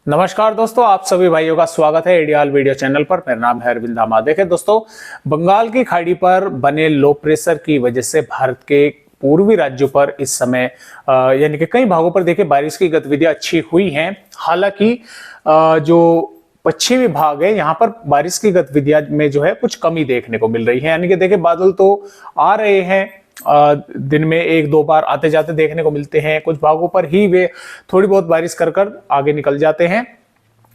नमस्कार दोस्तों, आप सभी भाइयों का स्वागत है आइडियल वीडियो चैनल पर। मेरा नाम है अरविंद धामा। देखें दोस्तों, बंगाल की खाड़ी पर बने लो प्रेशर की वजह से भारत के पूर्वी राज्यों पर इस समय यानी कि कई भागों पर देखें बारिश की गतिविधियां अच्छी हुई हैं। हालांकि जो पश्चिमी भाग है यहाँ पर बारिश की गतिविधियां में जो है कुछ कमी देखने को मिल रही है। यानी कि देखें बादल तो आ रहे हैं, दिन में एक दो बार आते जाते देखने को मिलते हैं। कुछ भागों पर ही वे थोड़ी बहुत बारिश कर कर आगे निकल जाते हैं,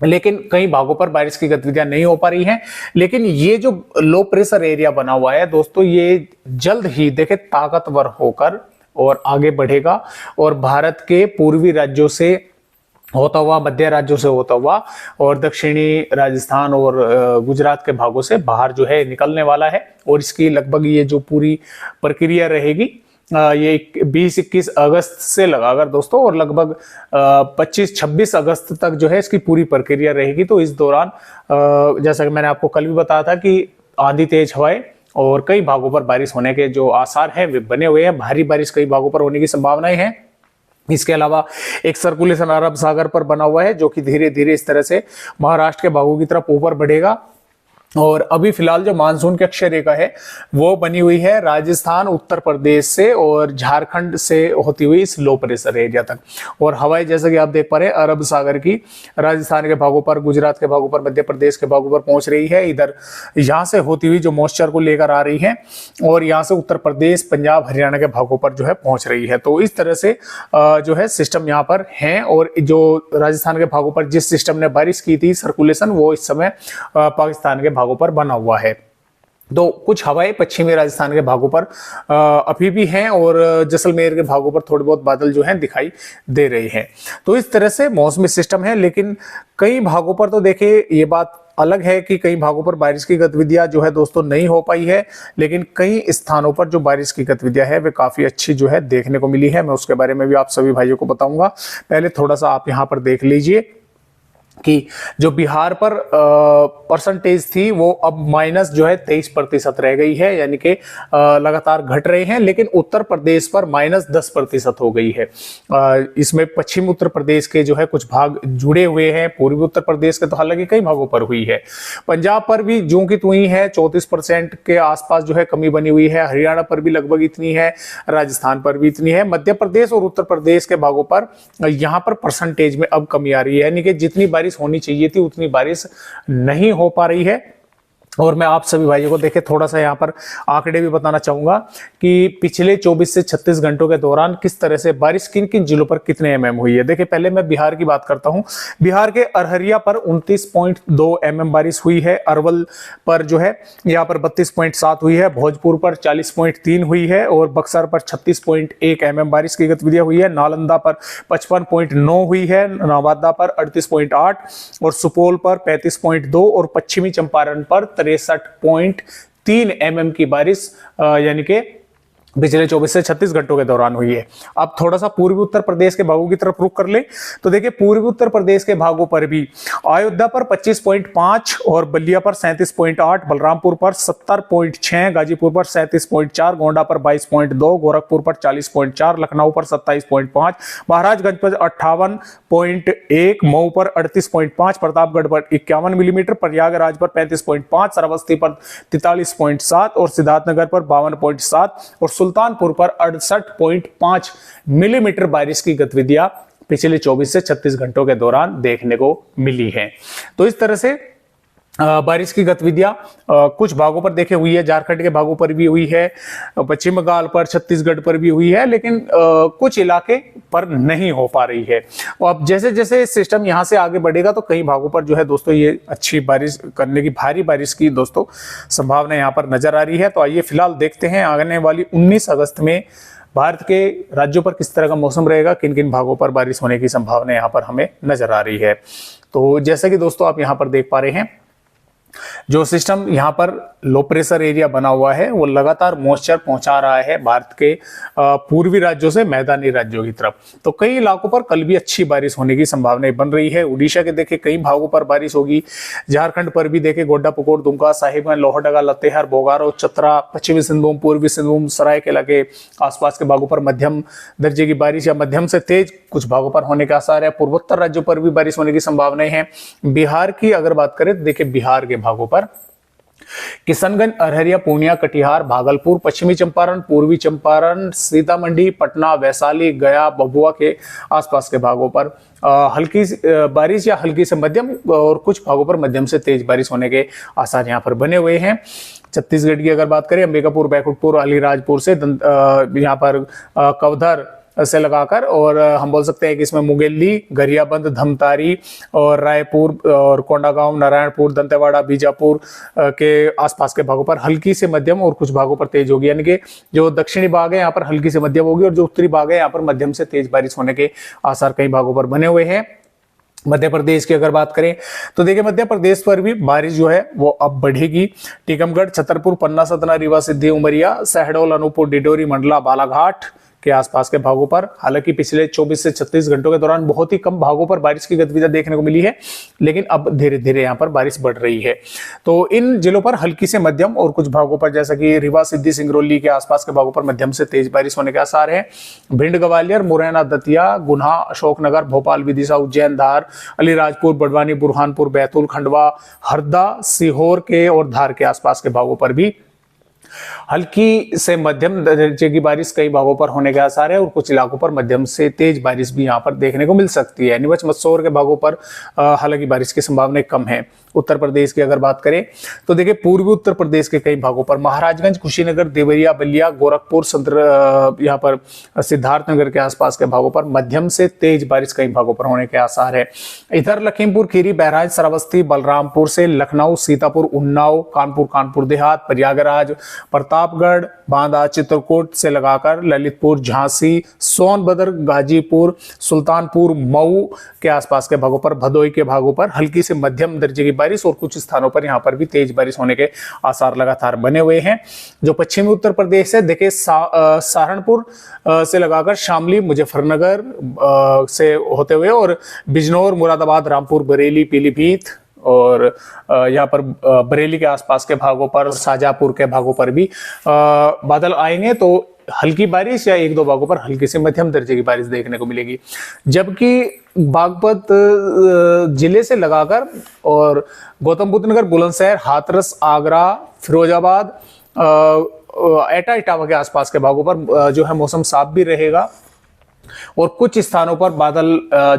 लेकिन कई भागों पर बारिश की गतिविधियां नहीं हो पा रही हैं। लेकिन ये जो लो प्रेशर एरिया बना हुआ है दोस्तों, ये जल्द ही देखे ताकतवर होकर और आगे बढ़ेगा और भारत के पूर्वी राज्यों से होता हुआ, मध्य राज्यों से होता हुआ और दक्षिणी राजस्थान और गुजरात के भागों से बाहर जो है निकलने वाला है। और इसकी लगभग ये जो पूरी प्रक्रिया रहेगी ये 20-21 अगस्त से लगाकर दोस्तों और लगभग 25-26 अगस्त तक जो है इसकी पूरी प्रक्रिया रहेगी। तो इस दौरान जैसा कि मैंने आपको कल भी बताया था कि आंधी तेज हवाएं और कई भागों पर बारिश होने के जो आसार हैं वे बने हुए हैं। भारी बारिश कई भागों पर होने की संभावनाएं हैं। इसके अलावा एक सर्कुलेशन अरब सागर पर बना हुआ है जो कि धीरे धीरे इस तरह से महाराष्ट्र के भागों की तरफ ऊपर बढ़ेगा। और अभी फिलहाल जो मानसून की अक्षय रेखा है वो बनी हुई है राजस्थान, उत्तर प्रदेश से और झारखंड से होती हुई इस लो प्रेशर एरिया तक। और हवाएं जैसा कि आप देख पा रहे हैं अरब सागर की राजस्थान के भागों पर, गुजरात के भागों पर, मध्य प्रदेश के भागों पर पहुंच रही है। इधर यहाँ से होती हुई जो मॉइस्चर को लेकर आ रही है और यहाँ से उत्तर प्रदेश, पंजाब, हरियाणा के भागों पर जो है पहुंच रही है। तो इस तरह से जो है सिस्टम यहाँ पर है। और जो राजस्थान के भागों पर जिस सिस्टम ने बारिश की थी सर्कुलेशन, वो इस समय पाकिस्तान के भागों पर बना हुआ है। तो कुछ हवाएं पश्चिमी राजस्थान के भागों पर अभी भी हैं और जैसलमेर के भागों पर थोड़े बहुत बादल जो हैं दिखाई दे रहे हैं। तो इस तरह से मौसमी सिस्टम है। लेकिन कई भागों पर तो देखिए ये बात अलग है कि कई भागों पर बारिश की गतिविधियां जो है दोस्तों नहीं हो पाई है, लेकिन कई स्थानों पर जो बारिश की गतिविधियां है वे काफी अच्छी जो है देखने को मिली है। मैं उसके बारे में भी आप सभी भाइयों को बताऊंगा। पहले थोड़ा सा आप यहाँ पर देख लीजिए कि जो बिहार पर परसेंटेज थी वो अब माइनस जो है 23% रह गई है, यानी कि लगातार घट रहे हैं। लेकिन उत्तर प्रदेश पर -10% हो गई है। इसमें पश्चिम उत्तर प्रदेश के जो है कुछ भाग जुड़े हुए हैं, पूर्वी उत्तर प्रदेश के तो हालांकि कई भागों पर हुई है। पंजाब पर भी जो की त्यों ही है, 34% के आसपास जो है कमी बनी हुई है। हरियाणा पर भी लगभग इतनी है, राजस्थान पर भी इतनी है। मध्य प्रदेश और उत्तर प्रदेश के भागों पर यहाँ पर परसेंटेज में अब कमी आ रही है, यानी कि जितनी बारिश होनी चाहिए थी उतनी बारिश नहीं हो पा रही है। और मैं आप सभी भाइयों को देखे थोड़ा सा यहाँ पर आंकड़े भी बताना चाहूंगा कि पिछले 24 से 36 घंटों के दौरान किस तरह से बारिश किन किन जिलों पर कितने mm हुई है। देखिए पहले मैं बिहार की बात करता हूं। बिहार के अररिया पर 29.2 mm बारिश हुई है। अरवल पर जो है यहाँ पर 32.7 हुई है। भोजपुर पर 40.3 हुई है और बक्सर पर 36.1 mm बारिश की गतिविधियां हुई है। नालंदा पर 55.9 हुई है। नवादा पर 38.8 और सुपौल पर 35.2 और पश्चिमी चंपारण पर 63.3 mm की बारिश यानी कि पिछले 24 से 36 घंटों के दौरान हुई है। अब थोड़ा सा पूर्वी उत्तर प्रदेश के भागों की तरफ रुख कर ले तो देखिए पूर्वी उत्तर प्रदेश के भागों पर भी अयोध्या पर 25.5 और बलिया पर 37.8, बलरामपुर पर 70.6, गाजीपुर पर 37.4, गोंडा पर 22.2, गोरखपुर पर 40.4, लखनऊ पर 27.5, महाराजगंज पर 58.1, मऊ पर 38.5, प्रतापगढ़ पर 51 मिलीमीटर, प्रयागराज पर 35.5, श्रावस्ती पर 43.7 और सिद्धार्थनगर पर 52.7 और सुल्तानपुर पर 68.5 मिलीमीटर बारिश की गतिविधियां पिछले 24 से 36 घंटों के दौरान देखने को मिली है। तो इस तरह से बारिश की गतिविधियां कुछ भागों पर देखे हुई है। झारखंड के भागों पर भी हुई है, पश्चिम बंगाल पर, छत्तीसगढ़ पर भी हुई है, लेकिन कुछ इलाके पर नहीं हो पा रही है। और अब जैसे जैसे सिस्टम यहां से आगे बढ़ेगा तो कई भागों पर जो है दोस्तों ये अच्छी बारिश करने की, भारी बारिश की दोस्तों संभावना यहां पर नजर आ रही है। तो आइए फिलहाल देखते हैं आने वाली 19 अगस्त में भारत के राज्यों पर किस तरह का मौसम रहेगा, किन किन भागों पर बारिश होने की संभावना यहाँ पर हमें नजर आ रही है। तो जैसा कि दोस्तों आप यहाँ पर देख पा रहे हैं जो सिस्टम यहाँ पर लो प्रेशर एरिया बना हुआ है वो लगातार मॉइस्चर पहुंचा रहा है भारत के पूर्वी राज्यों से मैदानी राज्यों की तरफ। तो कई इलाकों पर कल भी अच्छी बारिश होने की संभावनाएं बन रही है। उड़ीसा के देखे कई भागों पर बारिश होगी, झारखंड पर भी देखे गोड्डा, पुकोर, दुमका, साहिबगंज, लोहरदगा, लातेहार, बोकारो, चतरा, पश्चिमी सिंहभूम, पूर्वी सिंहभूम, सरायकेला के आसपास के भागों पर मध्यम दर्जे की बारिश या मध्यम से तेज कुछ भागों पर होने के आसार है। पूर्वोत्तर राज्यों पर भी बारिश होने की संभावनाएं हैं। बिहार की अगर बात करें तो देखिए बिहार के भागों पर किशनगंज, अररिया, पूर्णिया, कटिहार, भागलपुर, पश्चिमी चंपारण, पूर्वी चंपारण, सीतामढ़ी, पटना, वैशाली, गया, भभुआ के आसपास के भागों पर हल्की बारिश या हल्की से मध्यम और कुछ भागों पर मध्यम से तेज बारिश होने के आसार यहां पर बने हुए हैं। छत्तीसगढ़ की अगर बात करें अंबिकापुर, बैकुंठपुर, अलीराजपुर से यहाँ पर कवधर से लगाकर और हम बोल सकते हैं कि इसमें मुंगेली, गरियाबंद, धमतारी और रायपुर और कोंडागांव, नारायणपुर, दंतेवाड़ा, बीजापुर के आसपास के भागों पर हल्की से मध्यम और कुछ भागों पर तेज होगी। यानी कि जो दक्षिणी भाग है यहाँ पर हल्की से मध्यम होगी और जो उत्तरी भाग है यहाँ पर मध्यम से तेज बारिश होने के आसार कई भागों पर बने हुए हैं। मध्य प्रदेश की अगर बात करें तो देखिए मध्य प्रदेश पर भी बारिश जो है वो अब बढ़ेगी। टीकमगढ़, छतरपुर, पन्ना, सतना, रीवा, सिद्धि, उमरिया, शहडोल, अनूपपुर, डिडोरी, मंडला, बालाघाट के आसपास के भागों पर हालांकि पिछले 24 से 36 घंटों के दौरान बहुत ही कम भागों पर बारिश की गतिविधियां देखने को मिली है, लेकिन अब धीरे धीरे यहां पर बारिश बढ़ रही है। तो इन जिलों पर हल्की से मध्यम और कुछ भागों पर जैसा कि रीवा, सिद्धि, सिंगरौली के आसपास के भागों पर मध्यम से तेज बारिश होने के आसार है। भिंड, ग्वालियर, मुरैना, दतिया, गुना, अशोकनगर, भोपाल, विदिशा, उज्जैन, धार, अलीराजपुर, बड़वानी, बुरहानपुर, बैतूल, खंडवा, हरदा, सीहोर के और धार के आसपास के भागों पर भी हल्की से मध्यम दर्जे की बारिश कई भागों पर होने के आसार है और कुछ इलाकों पर मध्यम से तेज बारिश भी यहां पर देखने को मिल सकती है। नीमच, मंदसौर के भागों पर हालांकि बारिश की संभावनाएं कम है। उत्तर प्रदेश की अगर बात करें तो देखिए पूर्वी उत्तर प्रदेश के कई भागों पर महाराजगंज, कुशीनगर, देवरिया, बलिया, गोरखपुर, यहाँ पर सिद्धार्थनगर के आसपास के भागों पर मध्यम से तेज बारिश कई भागों पर होने के आसार है। इधर लखीमपुर खीरी, बहराइच, श्रावस्ती, बलरामपुर से लखनऊ, सीतापुर, उन्नाव, कानपुर देहात, प्रयागराज, प्रतापगढ़, बांदा, चित्रकूट से लगाकर ललितपुर, झांसी, सोनभद्र, गाजीपुर, सुल्तानपुर, मऊ के आसपास के भागों पर, भदोई के भागों पर हल्की से मध्यम दर्जे की बारिश और कुछ स्थानों पर यहां पर भी तेज बारिश होने के आसार लगातार बने हुए हैं। जो पश्चिमी उत्तर प्रदेश है देखिए सहारनपुर से लगाकर शामली, मुजफ्फरनगर से होते हुए और बिजनौर, मुरादाबाद, रामपुर, बरेली, पीलीभीत और यहाँ पर बरेली के आसपास के भागों पर, शाजापुर के भागों पर भी बादल आएंगे तो हल्की बारिश या एक दो भागों पर हल्की से मध्यम दर्जे की बारिश देखने को मिलेगी। जबकि बागपत जिले से लगाकर और गौतम बुद्ध नगर, बुलंदशहर, हाथरस, आगरा, फिरोजाबाद, एटा, इटावा के आसपास के भागों पर जो है मौसम साफ भी रहेगा और कुछ स्थानों पर बादल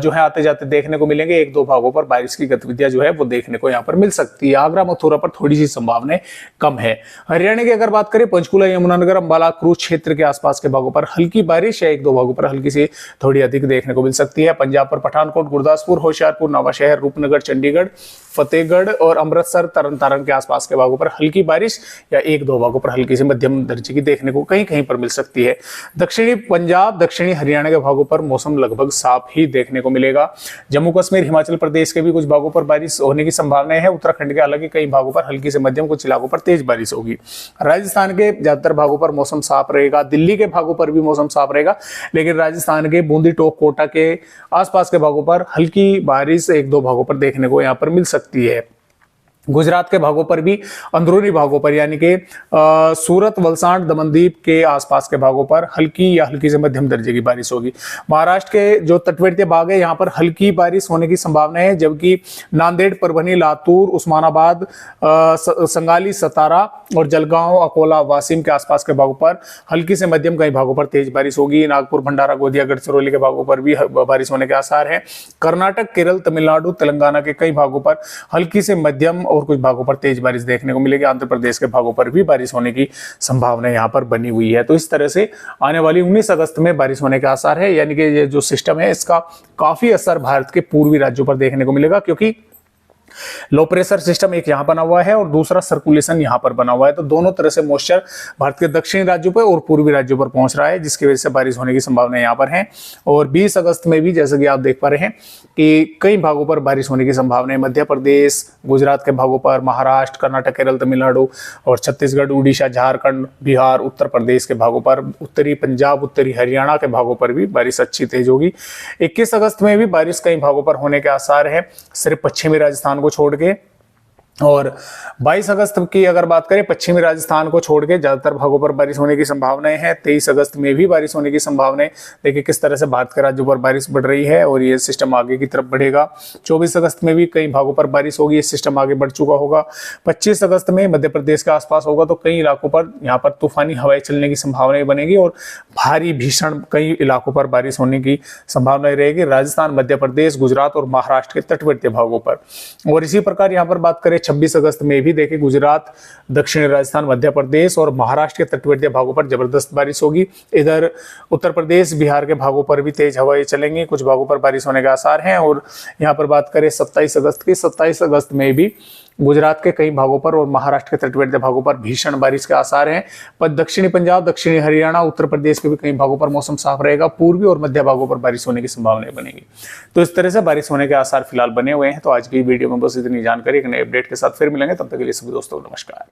जो है आते जाते देखने को मिलेंगे। एक दो भागों पर बारिश की गतिविधियां जो है वो देखने को यहाँ पर मिल सकती है। आगरा, मथुरा पर थोड़ी सी संभावनाएं कम है। हरियाणा की अगर बात करें पंचकुला, यमुनानगर, अंबाला, क्रूज क्षेत्र के आसपास के भागों पर हल्की बारिश या एक दो भागों पर हल्की सी थोड़ी अधिक देखने को मिल सकती है। पंजाब पर पठानकोट, गुरदासपुर, होशियारपुर, नवाशहर, रूपनगर, चंडीगढ़, फतेहगढ़ और अमृतसर, तरन तारण के आसपास के भागों पर हल्की बारिश या एक दो भागों पर हल्की से मध्यम दर्जे की देखने को कहीं कहीं पर मिल सकती है। दक्षिणी पंजाब, दक्षिणी हरियाणा के भागों पर मौसम लगभग साफ ही देखने को मिलेगा। जम्मू कश्मीर, हिमाचल प्रदेश के भी कुछ भागों पर बारिश होने की संभावनाएं है। उत्तराखंड के हालांकि कई भागों पर हल्की से मध्यम, कुछ इलाकों पर तेज बारिश होगी। राजस्थान के ज्यादातर भागों पर मौसम साफ रहेगा। दिल्ली के भागों पर भी मौसम साफ रहेगा, लेकिन राजस्थान के बूंदी, टोंक, कोटा के आसपास के भागों पर हल्की बारिश एक दो भागों पर देखने को यहाँ पर मिल सकती है। गुजरात के भागों पर भी अंदरूनी भागों पर यानी कि सूरत, वलसाड, दमनदीप के आसपास के भागों पर हल्की या हल्की से मध्यम दर्जे की बारिश होगी। महाराष्ट्र के जो तटवर्तीय भाग है यहाँ पर हल्की बारिश होने की संभावना है, जबकि नांदेड़, परभनी, लातूर, उस्मानाबाद, संगाली, सतारा और जलगांव, अकोला, वासिम के आसपास के भागों पर हल्की से मध्यम, कई भागों पर तेज बारिश होगी। नागपुर, भंडारा, गोंदिया, गढ़चिरौली के भागों पर भी बारिश होने के आसार है। कर्नाटक, केरल, तमिलनाडु, तेलंगाना के कई भागों पर हल्की से मध्यम और कुछ भागों पर तेज बारिश देखने को मिलेगी। आंध्र प्रदेश के भागों पर भी बारिश होने की संभावना यहाँ पर बनी हुई है। तो इस तरह से आने वाली 19 अगस्त में बारिश होने के आसार है, यानी कि ये जो सिस्टम है इसका काफी असर भारत के पूर्वी राज्यों पर देखने को मिलेगा, क्योंकि लो प्रेशर सिस्टम एक यहाँ बना हुआ है और दूसरा सर्कुलेशन यहाँ पर बना हुआ है, तो दोनों तरह से मॉइस्चर भारत के दक्षिणी राज्यों पर और पूर्वी राज्यों पर पहुंच रहा है, जिसकी वजह से बारिश होने की संभावना यहाँ पर है। और 20 अगस्त में भी जैसे कि आप देख पा रहे हैं कि कई भागों पर बारिश होने की संभावना है। मध्य प्रदेश, गुजरात के भागों पर, महाराष्ट्र, कर्नाटक, केरल, तमिलनाडु और छत्तीसगढ़, उड़ीसा, झारखंड, बिहार, उत्तर प्रदेश के भागों पर, उत्तरी पंजाब, उत्तरी हरियाणा के भागों पर भी बारिश अच्छी तेज होगी। 21 अगस्त में भी बारिश कई भागों पर होने के आसार है, सिर्फ पश्चिमी राजस्थान को छोड़ के। और 22 अगस्त की अगर बात करें, पश्चिमी राजस्थान को छोड़ के ज्यादातर भागों पर बारिश होने की संभावनाएं हैं। 23 अगस्त में भी बारिश होने की संभावनाएं, देखिए किस तरह से भारत के राज्यों पर बारिश बढ़ रही है और ये सिस्टम आगे की तरफ बढ़ेगा। 24 अगस्त में भी कई भागों पर बारिश होगी, ये सिस्टम आगे बढ़ चुका होगा। 25 अगस्त में मध्य प्रदेश के आसपास होगा, तो कई इलाकों पर यहाँ पर तूफानी हवाएं चलने की संभावनाएं बनेगी और भारी भीषण कई इलाकों पर बारिश होने की संभावनाएं रहेगी, राजस्थान, मध्य प्रदेश, गुजरात और महाराष्ट्र के तटवर्ती भागों पर। और इसी प्रकार यहाँ पर बात करें 26 अगस्त में भी देखिए गुजरात, दक्षिणी राजस्थान, मध्य प्रदेश और महाराष्ट्र के तटवर्तीय भागों पर जबरदस्त बारिश होगी। इधर उत्तर प्रदेश, बिहार के भागों पर भी तेज हवाएं चलेंगी, कुछ भागों पर बारिश होने के आसार हैं। और यहाँ पर बात करें 27 अगस्त की, 27 अगस्त में भी गुजरात के कई भागों पर और महाराष्ट्र के तटवर्ती भागों पर भीषण बारिश के आसार हैं। पर दक्षिणी पंजाब, दक्षिणी हरियाणा, उत्तर प्रदेश के भी कई भागों पर मौसम साफ रहेगा, पूर्वी और मध्य भागों पर बारिश होने की संभावनाएं बनेगी। तो इस तरह से बारिश होने के आसार फिलहाल बने हुए हैं। तो आज की वीडियो में बस इतनी जानकारी, एक नए अपडेट के साथ फिर मिलेंगे, तब तक के लिए सभी दोस्तों को नमस्कार।